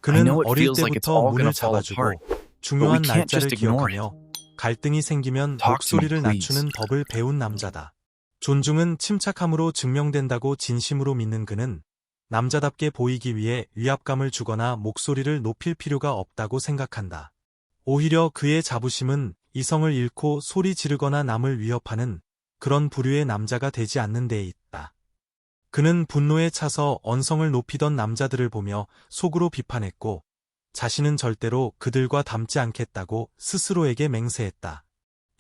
I 그는 know it 어릴 feels like it's 때부터 all gonna 문을 fall 잡아주고 apart, but we 중요한 can't 날짜를 just ignore it. 기억하며 갈등이 생기면 Talk to me, 목소리를 please. 낮추는 법을 배운 남자다. 존중은 침착함으로 증명된다고 진심으로 믿는 그는 남자답게 보이기 위해 위압감을 주거나 목소리를 높일 필요가 없다고 생각한다. 오히려 그의 자부심은 이성을 잃고 소리 지르거나 남을 위협하는 그런 부류의 남자가 되지 않는 데에 있다. 그는 분노에 차서 언성을 높이던 남자들을 보며 속으로 비판했고 자신은 절대로 그들과 닮지 않겠다고 스스로에게 맹세했다.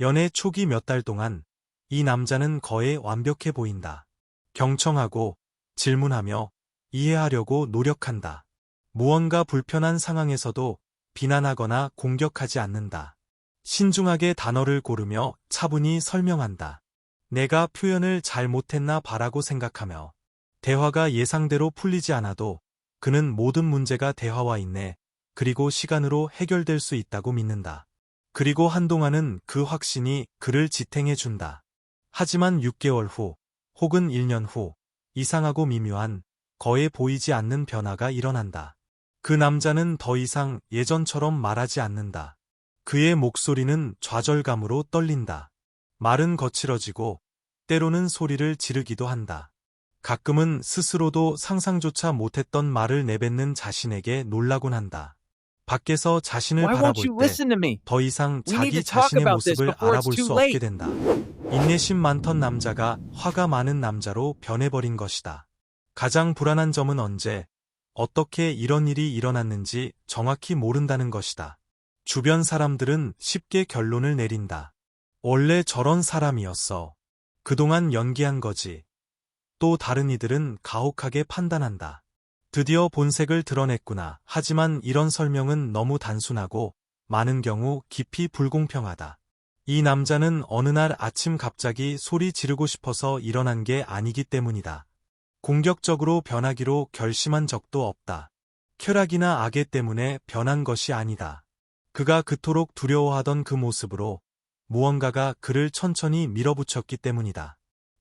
연애 초기 몇 달 동안 이 남자는 거의 완벽해 보인다. 경청하고 질문하며 이해하려고 노력한다. 무언가 불편한 상황에서도 비난하거나 공격하지 않는다. 신중하게 단어를 고르며 차분히 설명한다. 내가 표현을 잘 못했나 봐라고 생각하며 대화가 예상대로 풀리지 않아도 그는 모든 문제가 대화와 인내 그리고 시간으로 해결될 수 있다고 믿는다. 그리고 한동안은 그 확신이 그를 지탱해준다. 하지만 6개월 후 혹은 1년 후 이상하고 미묘한 거의 보이지 않는 변화가 일어난다. 그 남자는 더 이상 예전처럼 말하지 않는다. 그의 목소리는 좌절감으로 떨린다. 말은 거칠어지고 때로는 소리를 지르기도 한다. 가끔은 스스로도 상상조차 못했던 말을 내뱉는 자신에게 놀라곤 한다. 밖에서 자신을 Why won't 바라볼 you 때 listen to me? 더 이상 We need 자기 to talk 자신의 about this 모습을 before it's 알아볼 too 수 없게 late. 된다. 인내심 많던 남자가 화가 많은 남자로 변해버린 것이다. 가장 불안한 점은 언제, 어떻게 이런 일이 일어났는지 정확히 모른다는 것이다. 주변 사람들은 쉽게 결론을 내린다. 원래 저런 사람이었어. 그동안 연기한 거지. 또 다른 이들은 가혹하게 판단한다. 드디어 본색을 드러냈구나. 하지만 이런 설명은 너무 단순하고 많은 경우 깊이 불공평하다. 이 남자는 어느 날 아침 갑자기 소리 지르고 싶어서 일어난 게 아니기 때문이다. 공격적으로 변하기로 결심한 적도 없다. 쾌락이나 악애 때문에 변한 것이 아니다. 그가 그토록 두려워하던 그 모습으로 무언가가 그를 천천히 밀어붙였기 때문이다.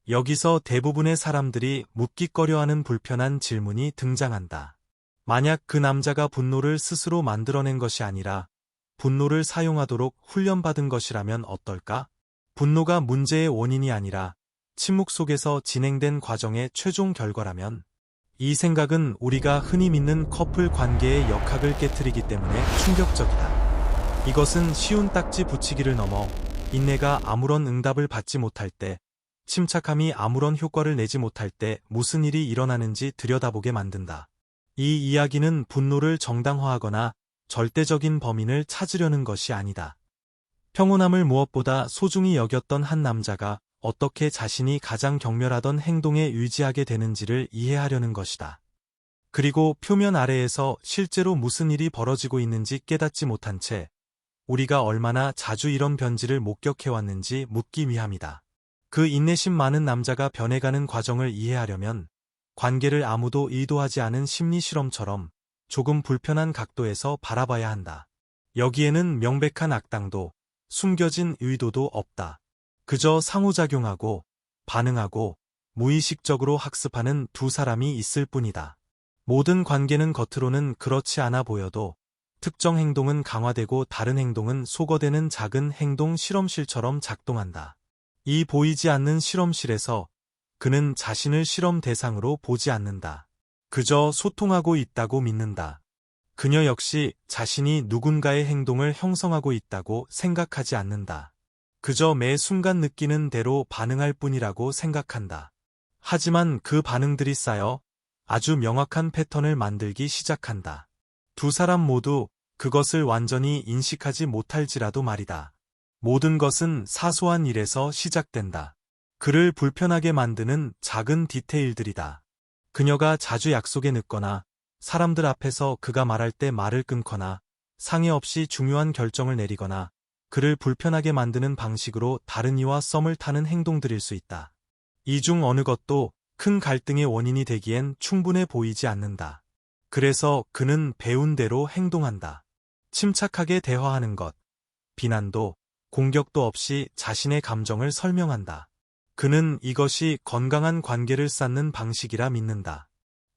여기서 대부분의 사람들이 묻깃거려하는 불편한 질문이 등장한다. 만약 그 남자가 분노를 스스로 만들어낸 것이 아니라 분노를 사용하도록 훈련받은 것이라면 어떨까? 분노가 문제의 원인이 아니라 침묵 속에서 진행된 과정의 최종 결과라면 이 생각은 우리가 흔히 믿는 커플 관계의 역학을 깨트리기 때문에 충격적이다. 이것은 쉬운 딱지 붙이기를 넘어 인내가 아무런 응답을 받지 못할 때, 침착함이 아무런 효과를 내지 못할 때 무슨 일이 일어나는지 들여다보게 만든다. 이 이야기는 분노를 정당화하거나 절대적인 범인을 찾으려는 것이 아니다. 평온함을 무엇보다 소중히 여겼던 한 남자가 어떻게 자신이 가장 경멸하던 행동에 유지하게 되는지를 이해하려는 것이다. 그리고 표면 아래에서 실제로 무슨 일이 벌어지고 있는지 깨닫지 못한 채 우리가 얼마나 자주 이런 변질을 목격해왔는지 묻기 위함이다. 그 인내심 많은 남자가 변해가는 과정을 이해하려면 관계를 아무도 의도하지 않은 심리 실험처럼 조금 불편한 각도에서 바라봐야 한다. 여기에는 명백한 악당도 숨겨진 의도도 없다. 그저 상호작용하고 반응하고 무의식적으로 학습하는 두 사람이 있을 뿐이다. 모든 관계는 겉으로는 그렇지 않아 보여도 특정 행동은 강화되고 다른 행동은 소거되는 작은 행동 실험실처럼 작동한다. 이 보이지 않는 실험실에서 그는 자신을 실험 대상으로 보지 않는다. 그저 소통하고 있다고 믿는다. 그녀 역시 자신이 누군가의 행동을 형성하고 있다고 생각하지 않는다. 그저 매 순간 느끼는 대로 반응할 뿐이라고 생각한다. 하지만 그 반응들이 쌓여 아주 명확한 패턴을 만들기 시작한다. 두 사람 모두 그것을 완전히 인식하지 못할지라도 말이다. 모든 것은 사소한 일에서 시작된다. 그를 불편하게 만드는 작은 디테일들이다. 그녀가 자주 약속에 늦거나 사람들 앞에서 그가 말할 때 말을 끊거나 상의 없이 중요한 결정을 내리거나 그를 불편하게 만드는 방식으로 다른 이와 썸을 타는 행동들일 수 있다. 이 중 어느 것도 큰 갈등의 원인이 되기엔 충분해 보이지 않는다. 그래서 그는 배운 대로 행동한다. 침착하게 대화하는 것, 비난도 공격도 없이 자신의 감정을 설명한다. 그는 이것이 건강한 관계를 쌓는 방식이라 믿는다.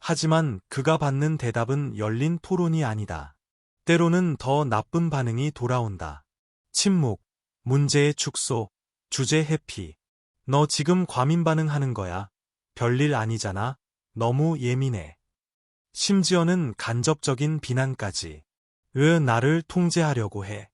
하지만 그가 받는 대답은 열린 토론이 아니다. 때로는 더 나쁜 반응이 돌아온다. 침묵, 문제의 축소, 주제 회피. 너 지금 과민 반응하는 거야. 별일 아니잖아. 너무 예민해. 심지어는 간접적인 비난까지. 왜 나를 통제하려고 해?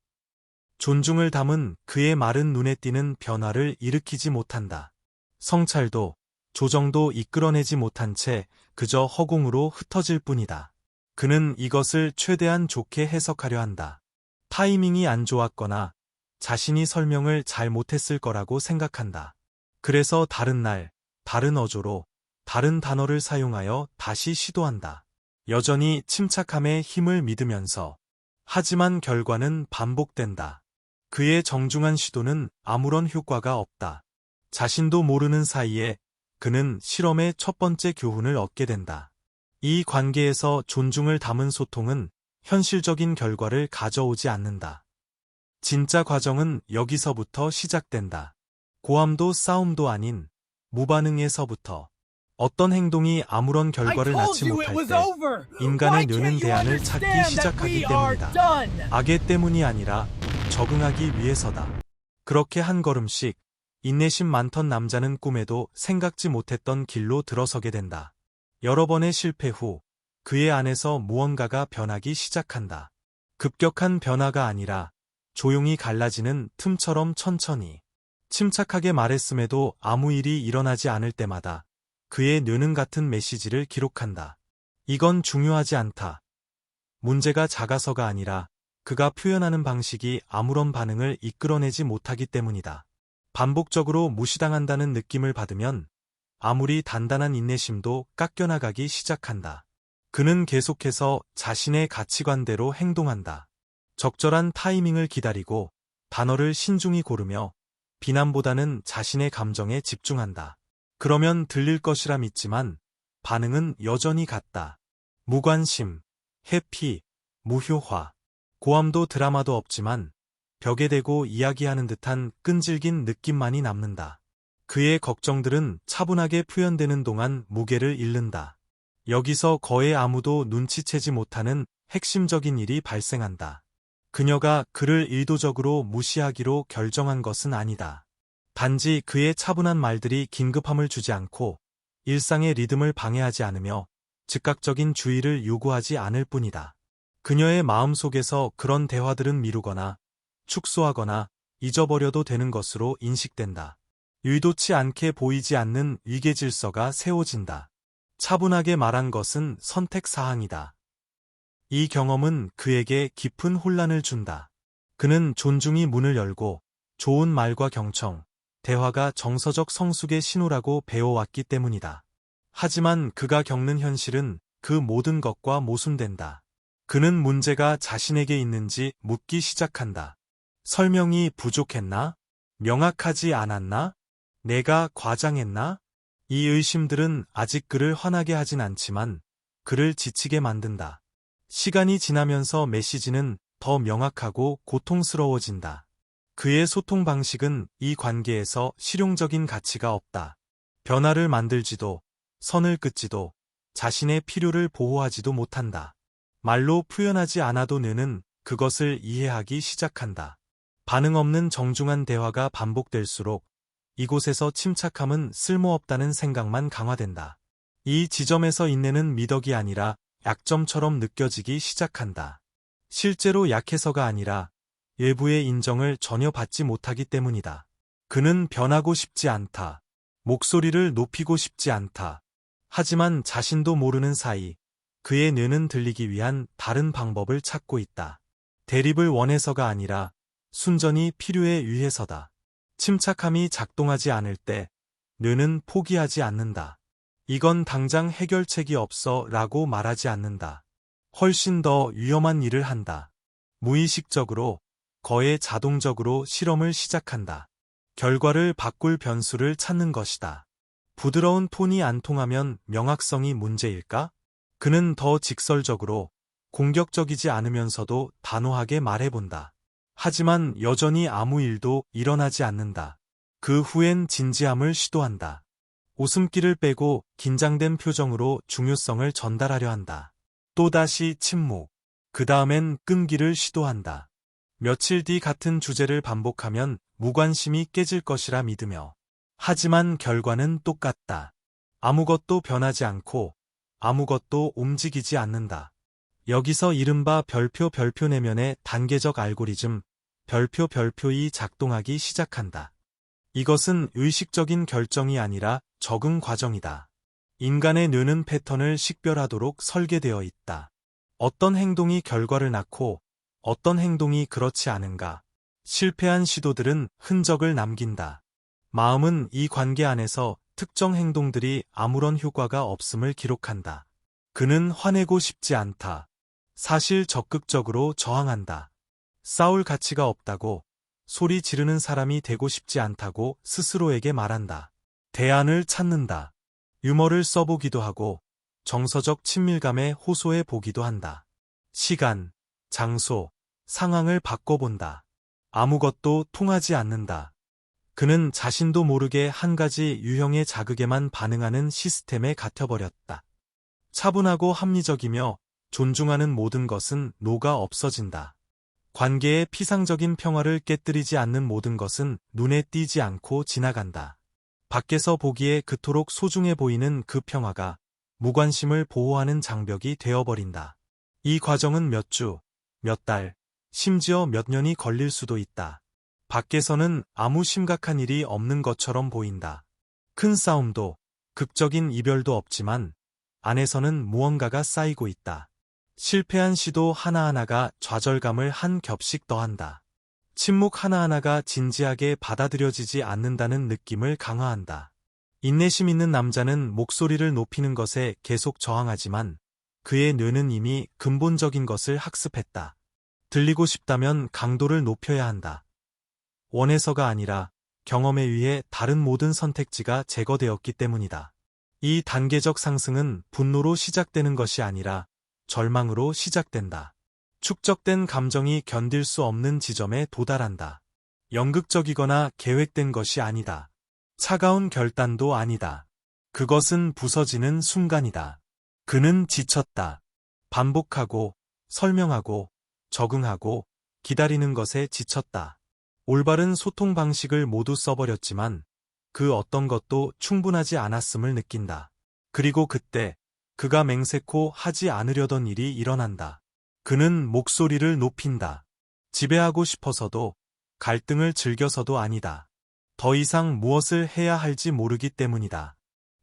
존중을 담은 그의 말은 눈에 띄는 변화를 일으키지 못한다. 성찰도, 조정도 이끌어내지 못한 채 그저 허공으로 흩어질 뿐이다. 그는 이것을 최대한 좋게 해석하려 한다. 타이밍이 안 좋았거나 자신이 설명을 잘 못했을 거라고 생각한다. 그래서 다른 날, 다른 어조로, 다른 단어를 사용하여 다시 시도한다. 여전히 침착함의 힘을 믿으면서. 하지만 결과는 반복된다. 그의 정중한 시도는 아무런 효과가 없다. 자신도 모르는 사이에 그는 실험의 첫 번째 교훈을 얻게 된다. 이 관계에서 존중을 담은 소통은 현실적인 결과를 가져오지 않는다. 진짜 과정은 여기서부터 시작된다. 고함도 싸움도 아닌 무반응에서부터. 어떤 행동이 아무런 결과를 낳지 못할 때 인간의 뇌는 대안을 찾기 시작하기 때문이다. 악의 때문이 아니라 적응하기 위해서다. 그렇게 한 걸음씩 인내심 많던 남자는 꿈에도 생각지 못했던 길로 들어서게 된다. 여러 번의 실패 후 그의 안에서 무언가가 변하기 시작한다. 급격한 변화가 아니라 조용히 갈라지는 틈처럼 천천히. 침착하게 말했음에도 아무 일이 일어나지 않을 때마다 그의 뇌는 같은 메시지를 기록한다. 이건 중요하지 않다. 문제가 작아서가 아니라 그가 표현하는 방식이 아무런 반응을 이끌어내지 못하기 때문이다. 반복적으로 무시당한다는 느낌을 받으면 아무리 단단한 인내심도 깎여나가기 시작한다. 그는 계속해서 자신의 가치관대로 행동한다. 적절한 타이밍을 기다리고 단어를 신중히 고르며 비난보다는 자신의 감정에 집중한다. 그러면 들릴 것이라 믿지만 반응은 여전히 같다. 무관심, 회피, 무효화. 고함도 드라마도 없지만 벽에 대고 이야기하는 듯한 끈질긴 느낌만이 남는다. 그의 걱정들은 차분하게 표현되는 동안 무게를 잃는다. 여기서 거의 아무도 눈치채지 못하는 핵심적인 일이 발생한다. 그녀가 그를 의도적으로 무시하기로 결정한 것은 아니다. 단지 그의 차분한 말들이 긴급함을 주지 않고 일상의 리듬을 방해하지 않으며 즉각적인 주의를 요구하지 않을 뿐이다. 그녀의 마음속에서 그런 대화들은 미루거나 축소하거나 잊어버려도 되는 것으로 인식된다. 의도치 않게 보이지 않는 위계 질서가 세워진다. 차분하게 말한 것은 선택사항이다. 이 경험은 그에게 깊은 혼란을 준다. 그는 존중이 문을 열고 좋은 말과 경청, 대화가 정서적 성숙의 신호라고 배워왔기 때문이다. 하지만 그가 겪는 현실은 그 모든 것과 모순된다. 그는 문제가 자신에게 있는지 묻기 시작한다. 설명이 부족했나? 명확하지 않았나? 내가 과장했나? 이 의심들은 아직 그를 화나게 하진 않지만 그를 지치게 만든다. 시간이 지나면서 메시지는 더 명확하고 고통스러워진다. 그의 소통 방식은 이 관계에서 실용적인 가치가 없다. 변화를 만들지도, 선을 긋지도, 자신의 필요를 보호하지도 못한다. 말로 표현하지 않아도 뇌는 그것을 이해하기 시작한다. 반응 없는 정중한 대화가 반복될수록 이곳에서 침착함은 쓸모없다는 생각만 강화된다. 이 지점에서 인내는 미덕이 아니라 약점처럼 느껴지기 시작한다. 실제로 약해서가 아니라 외부의 인정을 전혀 받지 못하기 때문이다. 그는 변하고 싶지 않다. 목소리를 높이고 싶지 않다. 하지만 자신도 모르는 사이 그의 뇌는 들리기 위한 다른 방법을 찾고 있다. 대립을 원해서가 아니라 순전히 필요에 의해서다. 침착함이 작동하지 않을 때 뇌는 포기하지 않는다. 이건 당장 해결책이 없어 라고 말하지 않는다. 훨씬 더 위험한 일을 한다. 무의식적으로, 거의 자동적으로 실험을 시작한다. 결과를 바꿀 변수를 찾는 것이다. 부드러운 톤이 안 통하면 명확성이 문제일까? 그는 더 직설적으로, 공격적이지 않으면서도 단호하게 말해본다. 하지만 여전히 아무 일도 일어나지 않는다. 그 후엔 진지함을 시도한다. 웃음기를 빼고 긴장된 표정으로 중요성을 전달하려 한다. 또다시 침묵. 그 다음엔 끈기를 시도한다. 며칠 뒤 같은 주제를 반복하면 무관심이 깨질 것이라 믿으며. 하지만 결과는 똑같다. 아무것도 변하지 않고 아무것도 움직이지 않는다. 여기서 이른바 별표 내면의 단계적 알고리즘, 별표이 작동하기 시작한다. 이것은 의식적인 결정이 아니라 적응 과정이다. 인간의 뇌는 패턴을 식별하도록 설계되어 있다. 어떤 행동이 결과를 낳고 어떤 행동이 그렇지 않은가. 실패한 시도들은 흔적을 남긴다. 마음은 이 관계 안에서 특정 행동들이 아무런 효과가 없음을 기록한다. 그는 화내고 싶지 않다. 사실 적극적으로 저항한다. 싸울 가치가 없다고, 소리 지르는 사람이 되고 싶지 않다고 스스로에게 말한다. 대안을 찾는다. 유머를 써보기도 하고 정서적 친밀감에 호소해 보기도 한다. 시간, 장소, 상황을 바꿔본다. 아무것도 통하지 않는다. 그는 자신도 모르게 한 가지 유형의 자극에만 반응하는 시스템에 갇혀버렸다. 차분하고 합리적이며 존중하는 모든 것은 녹아 없어진다. 관계의 피상적인 평화를 깨뜨리지 않는 모든 것은 눈에 띄지 않고 지나간다. 밖에서 보기에 그토록 소중해 보이는 그 평화가 무관심을 보호하는 장벽이 되어버린다. 이 과정은 몇 주, 몇 달, 심지어 몇 년이 걸릴 수도 있다. 밖에서는 아무 심각한 일이 없는 것처럼 보인다. 큰 싸움도, 극적인 이별도 없지만 안에서는 무언가가 쌓이고 있다. 실패한 시도 하나하나가 좌절감을 한 겹씩 더한다. 침묵 하나하나가 진지하게 받아들여지지 않는다는 느낌을 강화한다. 인내심 있는 남자는 목소리를 높이는 것에 계속 저항하지만 그의 뇌는 이미 근본적인 것을 학습했다. 들리고 싶다면 강도를 높여야 한다. 원해서가 아니라 경험에 의해 다른 모든 선택지가 제거되었기 때문이다. 이 단계적 상승은 분노로 시작되는 것이 아니라 절망으로 시작된다. 축적된 감정이 견딜 수 없는 지점에 도달한다. 연극적이거나 계획된 것이 아니다. 차가운 결단도 아니다. 그것은 부서지는 순간이다. 그는 지쳤다. 반복하고, 설명하고, 적응하고, 기다리는 것에 지쳤다. 올바른 소통 방식을 모두 써버렸지만 그 어떤 것도 충분하지 않았음을 느낀다. 그리고 그때 그가 맹세코 하지 않으려던 일이 일어난다. 그는 목소리를 높인다. 지배하고 싶어서도, 갈등을 즐겨서도 아니다. 더 이상 무엇을 해야 할지 모르기 때문이다.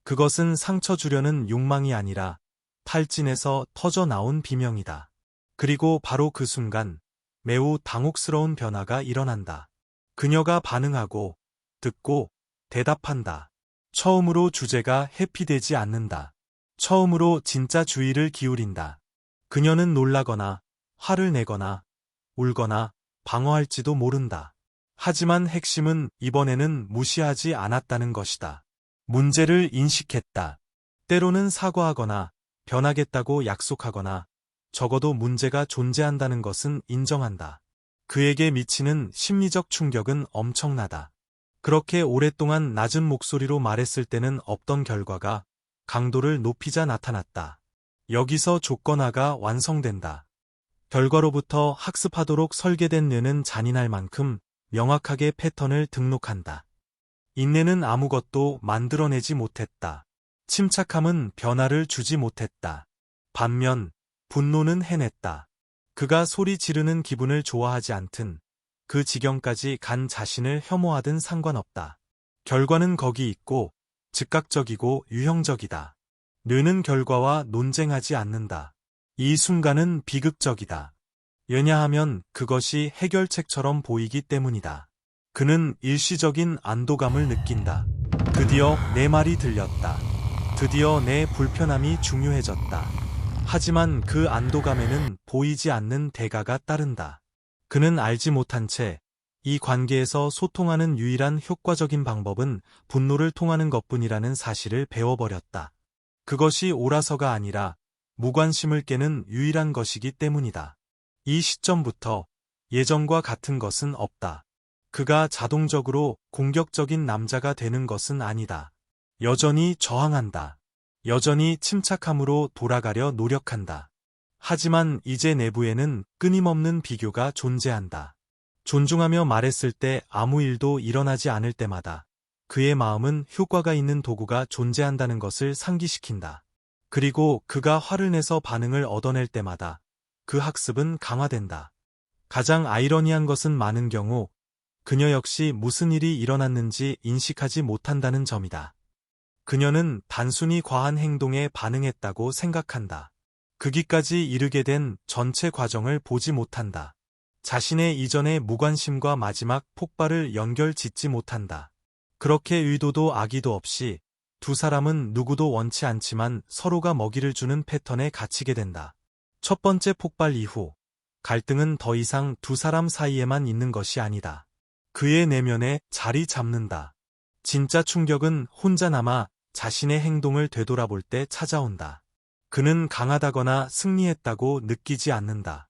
그것은 상처 주려는 욕망이 아니라 탈진에서 터져 나온 비명이다. 그리고 바로 그 순간 매우 당혹스러운 변화가 일어난다. 그녀가 반응하고, 듣고, 대답한다. 처음으로 주제가 회피되지 않는다. 처음으로 진짜 주의를 기울인다. 그녀는 놀라거나, 화를 내거나, 울거나, 방어할지도 모른다. 하지만 핵심은 이번에는 무시하지 않았다는 것이다. 문제를 인식했다. 때로는 사과하거나, 변하겠다고 약속하거나, 적어도 문제가 존재한다는 것은 인정한다. 그에게 미치는 심리적 충격은 엄청나다. 그렇게 오랫동안 낮은 목소리로 말했을 때는 없던 결과가 강도를 높이자 나타났다. 여기서 조건화가 완성된다. 결과로부터 학습하도록 설계된 뇌는 잔인할 만큼 명확하게 패턴을 등록한다. 인내는 아무것도 만들어내지 못했다. 침착함은 변화를 주지 못했다. 반면 분노는 해냈다. 그가 소리 지르는 기분을 좋아하지 않든 그 지경까지 간 자신을 혐오하든 상관없다. 결과는 거기 있고 즉각적이고 유형적이다. 뇌는 결과와 논쟁하지 않는다. 이 순간은 비극적이다. 왜냐하면 그것이 해결책처럼 보이기 때문이다. 그는 일시적인 안도감을 느낀다. 드디어 내 말이 들렸다. 드디어 내 불편함이 중요해졌다. 하지만 그 안도감에는 보이지 않는 대가가 따른다. 그는 알지 못한 채 이 관계에서 소통하는 유일한 효과적인 방법은 분노를 통하는 것뿐이라는 사실을 배워버렸다. 그것이 옳아서가 아니라 무관심을 깨는 유일한 것이기 때문이다. 이 시점부터 예전과 같은 것은 없다. 그가 자동적으로 공격적인 남자가 되는 것은 아니다. 여전히 저항한다. 여전히 침착함으로 돌아가려 노력한다. 하지만 이제 내부에는 끊임없는 비교가 존재한다. 존중하며 말했을 때 아무 일도 일어나지 않을 때마다 그의 마음은 효과가 있는 도구가 존재한다는 것을 상기시킨다. 그리고 그가 화를 내서 반응을 얻어낼 때마다 그 학습은 강화된다. 가장 아이러니한 것은 많은 경우 그녀 역시 무슨 일이 일어났는지 인식하지 못한다는 점이다. 그녀는 단순히 과한 행동에 반응했다고 생각한다. 극기까지 이르게 된 전체 과정을 보지 못한다. 자신의 이전의 무관심과 마지막 폭발을 연결 짓지 못한다. 그렇게 의도도 악의도 없이 두 사람은 누구도 원치 않지만 서로가 먹이를 주는 패턴에 갇히게 된다. 첫 번째 폭발 이후 갈등은 더 이상 두 사람 사이에만 있는 것이 아니다. 그의 내면에 자리 잡는다. 진짜 충격은 혼자 남아 자신의 행동을 되돌아볼 때 찾아온다. 그는 강하다거나 승리했다고 느끼지 않는다.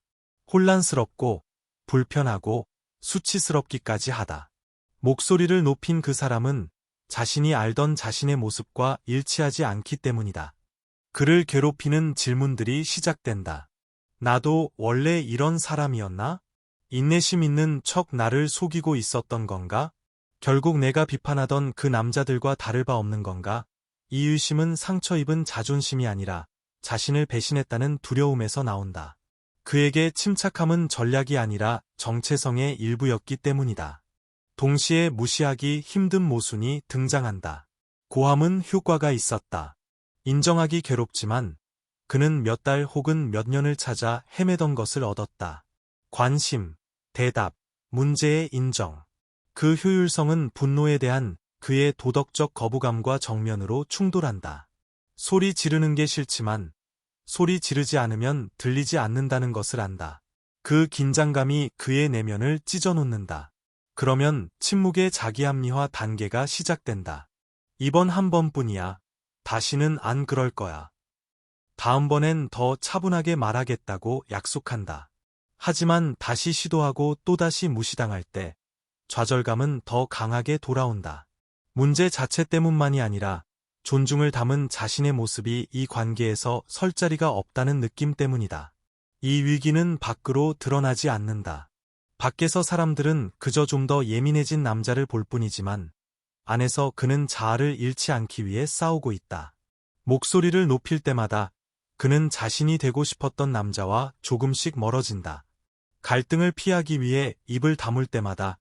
혼란스럽고 불편하고 수치스럽기까지 하다. 목소리를 높인 그 사람은 자신이 알던 자신의 모습과 일치하지 않기 때문이다. 그를 괴롭히는 질문들이 시작된다. 나도 원래 이런 사람이었나? 인내심 있는 척 나를 속이고 있었던 건가? 결국 내가 비판하던 그 남자들과 다를 바 없는 건가? 이 의심은 상처 입은 자존심이 아니라 자신을 배신했다는 두려움에서 나온다. 그에게 침착함은 전략이 아니라 정체성의 일부였기 때문이다. 동시에 무시하기 힘든 모순이 등장한다. 고함은 효과가 있었다. 인정하기 괴롭지만 그는 몇 달 혹은 몇 년을 찾아 헤매던 것을 얻었다. 관심, 대답, 문제의 인정. 그 효율성은 분노에 대한 그의 도덕적 거부감과 정면으로 충돌한다. 소리 지르는 게 싫지만 소리 지르지 않으면 들리지 않는다는 것을 안다. 그 긴장감이 그의 내면을 찢어놓는다. 그러면 침묵의 자기합리화 단계가 시작된다. 이번 한 번뿐이야. 다시는 안 그럴 거야. 다음번엔 더 차분하게 말하겠다고 약속한다. 하지만 다시 시도하고 또다시 무시당할 때 좌절감은 더 강하게 돌아온다. 문제 자체 때문만이 아니라 존중을 담은 자신의 모습이 이 관계에서 설 자리가 없다는 느낌 때문이다. 이 위기는 밖으로 드러나지 않는다. 밖에서 사람들은 그저 좀 더 예민해진 남자를 볼 뿐이지만 안에서 그는 자아를 잃지 않기 위해 싸우고 있다. 목소리를 높일 때마다 그는 자신이 되고 싶었던 남자와 조금씩 멀어진다. 갈등을 피하기 위해 입을 다물 때마다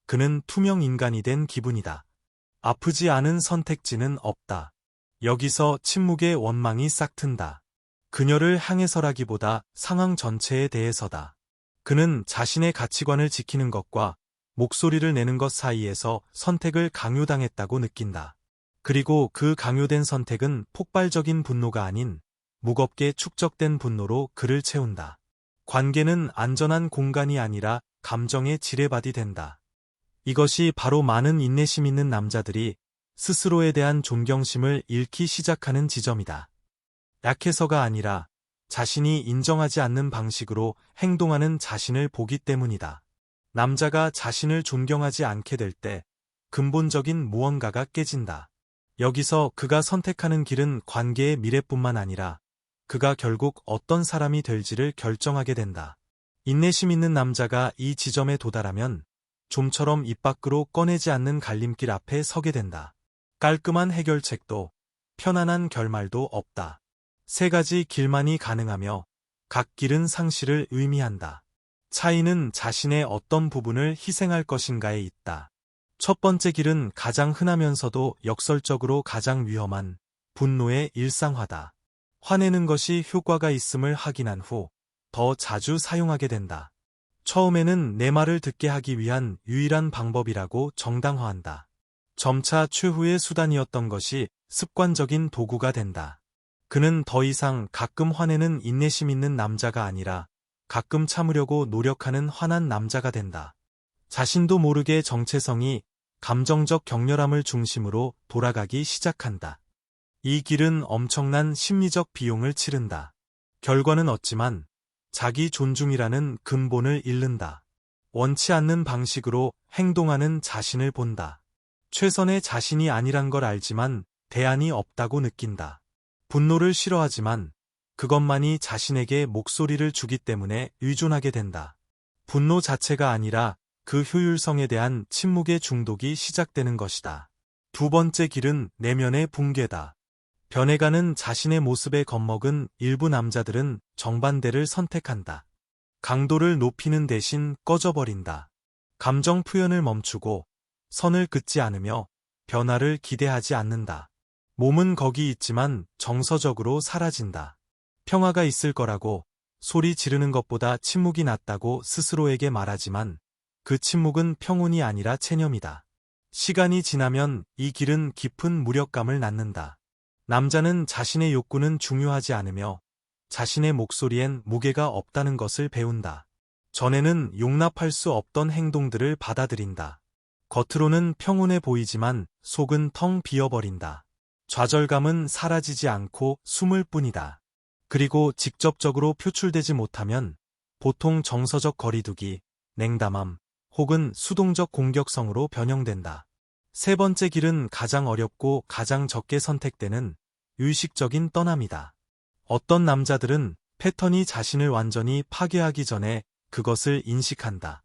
그는 투명 인간이 된 기분이다. 아프지 않은 선택지는 없다. 여기서 침묵의 원망이 싹튼다. 그녀를 향해서라기보다 상황 전체에 대해서다. 그는 자신의 가치관을 지키는 것과 목소리를 내는 것 사이에서 선택을 강요당했다고 느낀다. 그리고 그 강요된 선택은 폭발적인 분노가 아닌 무겁게 축적된 분노로 그를 채운다. 관계는 안전한 공간이 아니라 감정의 지뢰밭이 된다. 이것이 바로 많은 인내심 있는 남자들이 스스로에 대한 존경심을 잃기 시작하는 지점이다. 약해서가 아니라 자신이 인정하지 않는 방식으로 행동하는 자신을 보기 때문이다. 남자가 자신을 존경하지 않게 될 때 근본적인 무언가가 깨진다. 여기서 그가 선택하는 길은 관계의 미래뿐만 아니라 그가 결국 어떤 사람이 될지를 결정하게 된다. 인내심 있는 남자가 이 지점에 도달하면 좀처럼 입 밖으로 꺼내지 않는 갈림길 앞에 서게 된다. 깔끔한 해결책도 편안한 결말도 없다. 세 가지 길만이 가능하며 각 길은 상실을 의미한다. 차이는 자신의 어떤 부분을 희생할 것인가에 있다. 첫 번째 길은 가장 흔하면서도 역설적으로 가장 위험한 분노의 일상화다. 화내는 것이 효과가 있음을 확인한 후 더 자주 사용하게 된다. 처음에는 내 말을 듣게 하기 위한 유일한 방법이라고 정당화한다. 점차 최후의 수단이었던 것이 습관적인 도구가 된다. 그는 더 이상 가끔 화내는 인내심 있는 남자가 아니라 가끔 참으려고 노력하는 화난 남자가 된다. 자신도 모르게 정체성이 감정적 격렬함을 중심으로 돌아가기 시작한다. 이 길은 엄청난 심리적 비용을 치른다. 결과는 없지만 자기 존중이라는 근본을 잃는다. 원치 않는 방식으로 행동하는 자신을 본다. 최선의 자신이 아니란 걸 알지만 대안이 없다고 느낀다. 분노를 싫어하지만 그것만이 자신에게 목소리를 주기 때문에 의존하게 된다. 분노 자체가 아니라 그 효율성에 대한 침묵의 중독이 시작되는 것이다. 두 번째 길은 내면의 붕괴다. 변해가는 자신의 모습에 겁먹은 일부 남자들은 정반대를 선택한다. 강도를 높이는 대신 꺼져버린다. 감정 표현을 멈추고 선을 긋지 않으며 변화를 기대하지 않는다. 몸은 거기 있지만 정서적으로 사라진다. 평화가 있을 거라고 소리 지르는 것보다 침묵이 낫다고 스스로에게 말하지만 그 침묵은 평온이 아니라 체념이다. 시간이 지나면 이 길은 깊은 무력감을 낳는다. 남자는 자신의 욕구는 중요하지 않으며 자신의 목소리엔 무게가 없다는 것을 배운다. 전에는 용납할 수 없던 행동들을 받아들인다. 겉으로는 평온해 보이지만 속은 텅 비어버린다. 좌절감은 사라지지 않고 숨을 뿐이다. 그리고 직접적으로 표출되지 못하면 보통 정서적 거리두기, 냉담함, 혹은 수동적 공격성으로 변형된다. 세 번째 길은 가장 어렵고 가장 적게 선택되는 의식적인 떠남이다. 어떤 남자들은 패턴이 자신을 완전히 파괴하기 전에 그것을 인식한다.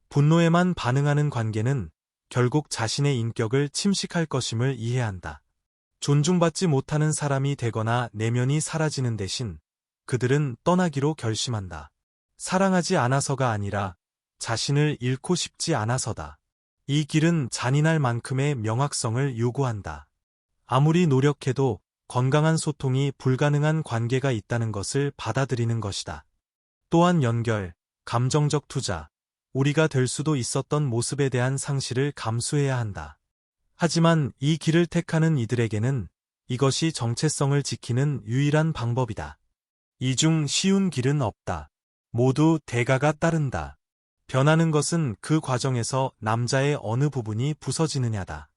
분노에만 반응하는 관계는 결국 자신의 인격을 침식할 것임을 이해한다. 존중받지 못하는 사람이 되거나 내면이 사라지는 대신 그들은 떠나기로 결심한다. 사랑하지 않아서가 아니라 자신을 잃고 싶지 않아서다. 이 길은 잔인할 만큼의 명확성을 요구한다. 아무리 노력해도 건강한 소통이 불가능한 관계가 있다는 것을 받아들이는 것이다. 또한 연결, 감정적 투자, 우리가 될 수도 있었던 모습에 대한 상실을 감수해야 한다. 하지만 이 길을 택하는 이들에게는 이것이 정체성을 지키는 유일한 방법이다. 이 중 쉬운 길은 없다. 모두 대가가 따른다. 변하는 것은 그 과정에서 남자의 어느 부분이 부서지느냐다.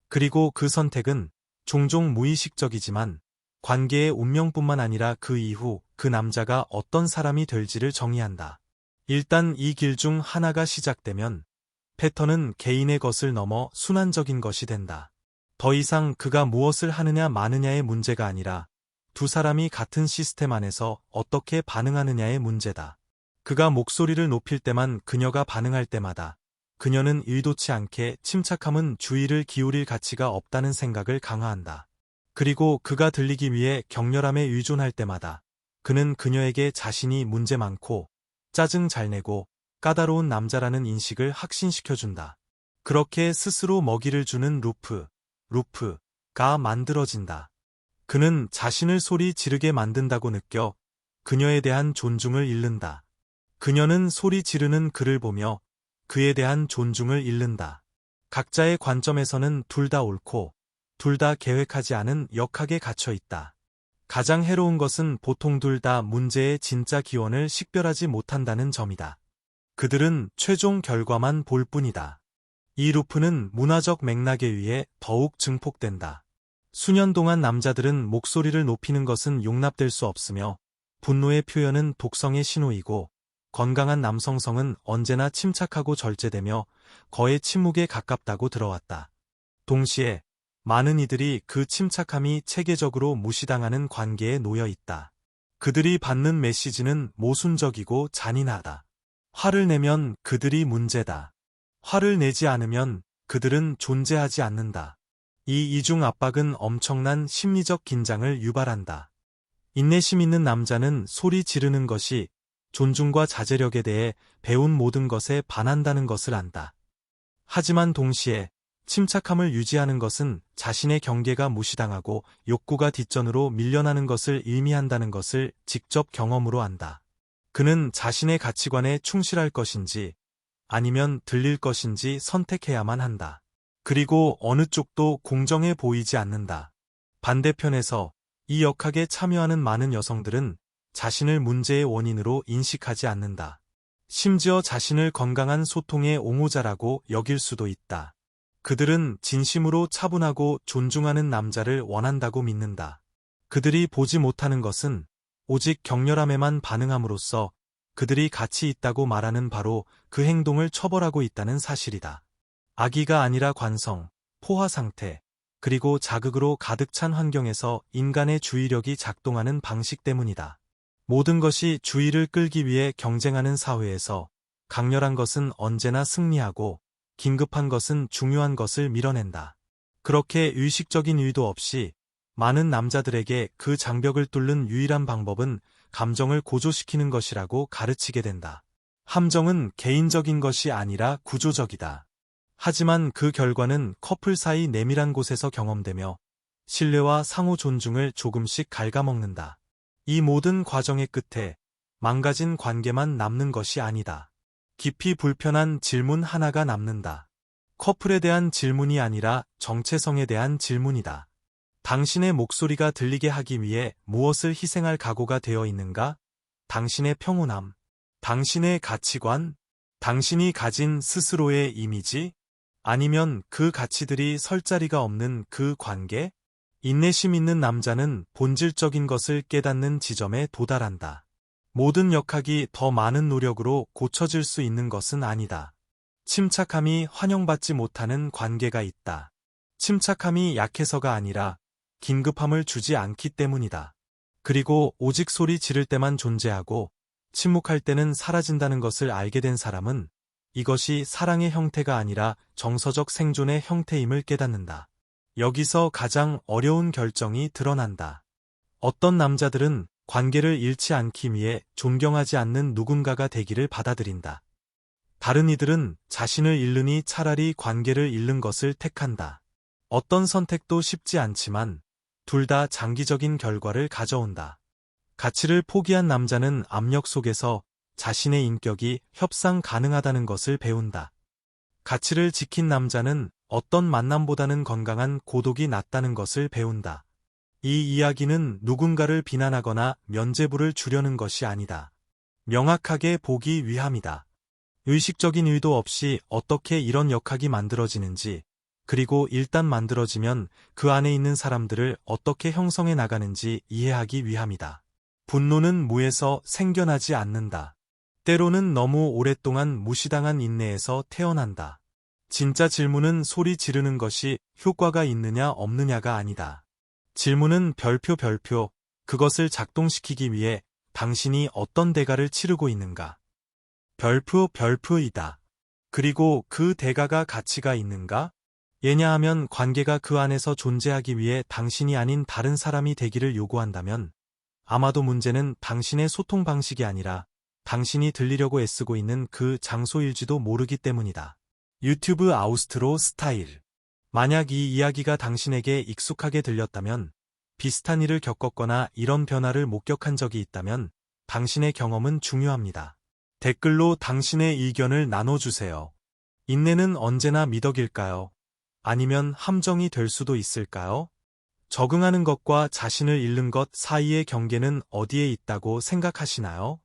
그리고 그 선택은 종종 무의식적이지만 관계의 운명뿐만 아니라 그 이후 그 남자가 어떤 사람이 될지를 정의한다. 일단 이 길 중 하나가 시작되면 패턴은 개인의 것을 넘어 순환적인 것이 된다. 더 이상 그가 무엇을 하느냐 마느냐의 문제가 아니라 두 사람이 같은 시스템 안에서 어떻게 반응하느냐의 문제다. 그가 목소리를 높일 때만 그녀가 반응할 때마다 그녀는 의도치 않게 침착함은 주의를 기울일 가치가 없다는 생각을 강화한다. 그리고 그가 들리기 위해 격렬함에 의존할 때마다 그는 그녀에게 자신이 문제 많고 짜증 잘 내고 까다로운 남자라는 인식을 확신시켜준다. 그렇게 스스로 먹이를 주는 루프가 만들어진다. 그는 자신을 소리 지르게 만든다고 느껴 그녀에 대한 존중을 잃는다. 그녀는 소리 지르는 그를 보며 그에 대한 존중을 잃는다. 각자의 관점에서는 둘 다 옳고 둘 다 계획하지 않은 역학에 갇혀 있다. 가장 해로운 것은 보통 둘 다 문제의 진짜 기원을 식별하지 못한다는 점이다. 그들은 최종 결과만 볼 뿐이다. 이 루프는 문화적 맥락에 의해 더욱 증폭된다. 수년 동안 남자들은 목소리를 높이는 것은 용납될 수 없으며 분노의 표현은 독성의 신호이고 건강한 남성성은 언제나 침착하고 절제되며 거의 침묵에 가깝다고 들어왔다. 동시에 많은 이들이 그 침착함이 체계적으로 무시당하는 관계에 놓여 있다. 그들이 받는 메시지는 모순적이고 잔인하다. 화를 내면 그들이 문제다. 화를 내지 않으면 그들은 존재하지 않는다. 이 이중 압박은 엄청난 심리적 긴장을 유발한다. 인내심 있는 남자는 소리 지르는 것이 존중과 자제력에 대해 배운 모든 것에 반한다는 것을 안다. 하지만 동시에 침착함을 유지하는 것은 자신의 경계가 무시당하고 욕구가 뒷전으로 밀려나는 것을 의미한다는 것을 직접 경험으로 안다. 그는 자신의 가치관에 충실할 것인지 아니면 들릴 것인지 선택해야만 한다. 그리고 어느 쪽도 공정해 보이지 않는다. 반대편에서 이 역학에 참여하는 많은 여성들은 자신을 문제의 원인으로 인식하지 않는다. 심지어 자신을 건강한 소통의 옹호자라고 여길 수도 있다. 그들은 진심으로 차분하고 존중하는 남자를 원한다고 믿는다. 그들이 보지 못하는 것은 오직 격렬함에만 반응함으로써 그들이 가치 있다고 말하는 바로 그 행동을 처벌하고 있다는 사실이다. 악의가 아니라 관성, 포화 상태, 그리고 자극으로 가득 찬 환경에서 인간의 주의력이 작동하는 방식 때문이다. 모든 것이 주의를 끌기 위해 경쟁하는 사회에서 강렬한 것은 언제나 승리하고 긴급한 것은 중요한 것을 밀어낸다. 그렇게 의식적인 의도 없이 많은 남자들에게 그 장벽을 뚫는 유일한 방법은 감정을 고조시키는 것이라고 가르치게 된다. 함정은 개인적인 것이 아니라 구조적이다. 하지만 그 결과는 커플 사이 내밀한 곳에서 경험되며 신뢰와 상호 존중을 조금씩 갉아먹는다. 이 모든 과정의 끝에 망가진 관계만 남는 것이 아니다. 깊이 불편한 질문 하나가 남는다. 커플에 대한 질문이 아니라 정체성에 대한 질문이다. 당신의 목소리가 들리게 하기 위해 무엇을 희생할 각오가 되어 있는가? 당신의 평온함, 당신의 가치관, 당신이 가진 스스로의 이미지, 아니면 그 가치들이 설 자리가 없는 그 관계? 인내심 있는 남자는 본질적인 것을 깨닫는 지점에 도달한다. 모든 역학이 더 많은 노력으로 고쳐질 수 있는 것은 아니다. 침착함이 환영받지 못하는 관계가 있다. 침착함이 약해서가 아니라 긴급함을 주지 않기 때문이다. 그리고 오직 소리 지를 때만 존재하고 침묵할 때는 사라진다는 것을 알게 된 사람은 이것이 사랑의 형태가 아니라 정서적 생존의 형태임을 깨닫는다. 여기서 가장 어려운 결정이 드러난다. 어떤 남자들은 관계를 잃지 않기 위해 존경하지 않는 누군가가 되기를 받아들인다. 다른 이들은 자신을 잃으니 차라리 관계를 잃는 것을 택한다. 어떤 선택도 쉽지 않지만 둘 다 장기적인 결과를 가져온다. 가치를 포기한 남자는 압력 속에서 자신의 인격이 협상 가능하다는 것을 배운다. 가치를 지킨 남자는 어떤 만남보다는 건강한 고독이 낫다는 것을 배운다. 이 이야기는 누군가를 비난하거나 면죄부를 주려는 것이 아니다. 명확하게 보기 위함이다. 의식적인 의도 없이 어떻게 이런 역학이 만들어지는지, 그리고 일단 만들어지면 그 안에 있는 사람들을 어떻게 형성해 나가는지 이해하기 위함이다. 분노는 무에서 생겨나지 않는다. 때로는 너무 오랫동안 무시당한 인내에서 태어난다. 진짜 질문은 소리 지르는 것이 효과가 있느냐 없느냐가 아니다. 질문은 별표, 그것을 작동시키기 위해 당신이 어떤 대가를 치르고 있는가? 별표이다. 그리고 그 대가가 가치가 있는가? 예냐하면 관계가 그 안에서 존재하기 위해 당신이 아닌 다른 사람이 되기를 요구한다면 아마도 문제는 당신의 소통 방식이 아니라 당신이 들리려고 애쓰고 있는 그 장소일지도 모르기 때문이다. 유튜브 아우스트로 스타일. 만약 이 이야기가 당신에게 익숙하게 들렸다면, 비슷한 일을 겪었거나 이런 변화를 목격한 적이 있다면 당신의 경험은 중요합니다. 댓글로 당신의 의견을 나눠주세요. 인내는 언제나 미덕일까요? 아니면 함정이 될 수도 있을까요? 적응하는 것과 자신을 잃는 것 사이의 경계는 어디에 있다고 생각하시나요?